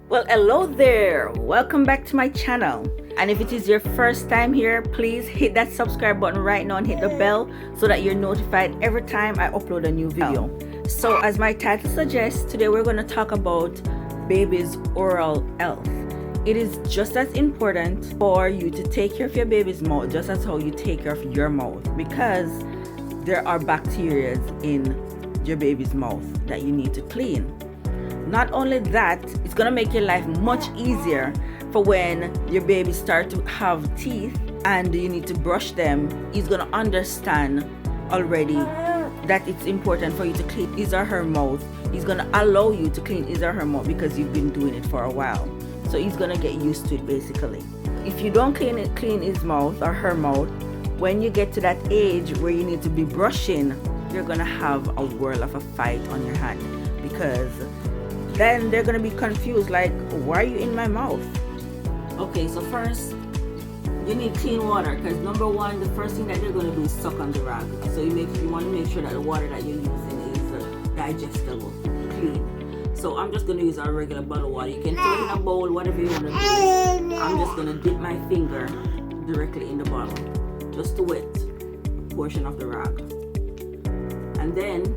Well, hello there, welcome back to my channel. And if it is your first time here, please hit that subscribe button right now and hit the bell so that you're notified every time I upload a new video. So as my title suggests, today we're going to talk about baby's oral health. It is just as important for you to take care of your baby's mouth just as how you take care of your mouth, because there are bacteria in your baby's mouth that you need to clean. Not only that, it's gonna make your life much easier for when your baby start to have teeth and you need to brush them. He's gonna understand already that it's important for you to clean his or her mouth. He's gonna allow you to clean his or her mouth because you've been doing it for a while. So he's gonna get used to it basically. If you don't clean his mouth or her mouth, when you get to that age where you need to be brushing, you're gonna have a world of a fight on your hand, because then they're gonna be confused, like, why are you in my mouth? Okay, so first you need clean water, because number one, the first thing that they're gonna do is suck on the rag. So you want to make sure that the water that you're using is digestible, clean. So I'm just gonna use a regular bottle of water. You can throw it in a bowl, whatever you wanna do. I'm just gonna dip my finger directly in the bottle, just to wet a portion of the rag. And then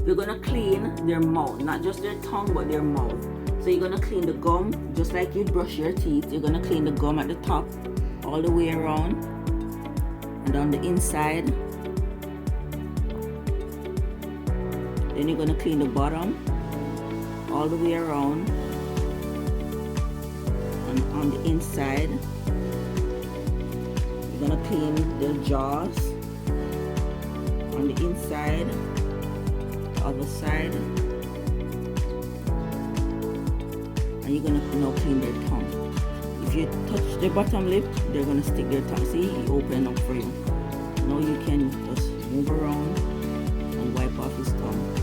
you're gonna clean their mouth, not just their tongue, but their mouth. So you're gonna clean the gum, just like you brush your teeth. You're gonna clean the gum at the top, all the way around, and on the inside. Then you're gonna clean the bottom, all the way around, and on the inside. You're gonna clean the jaws, on the inside, other side, and you're gonna now clean their tongue. If you touch the bottom lip, they're gonna stick their tongue. See, he opened up for you. Now you can just move around and wipe off his tongue.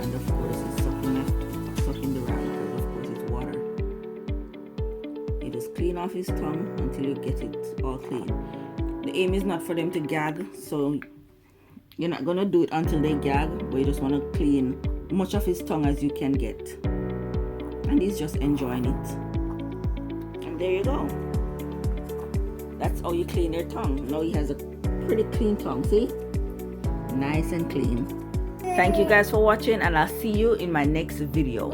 And of course, it's sucking the rag, because of course it's water. You just clean off his tongue until you get it all clean. The aim is not for them to gag, so you're not gonna do it until they gag, but you just want to clean much of his tongue as you can get. And he's just enjoying it. And there you go. That's how you clean their tongue. Now he has a pretty clean tongue, see? Nice and clean. Thank you guys for watching, and I'll see you in my next video.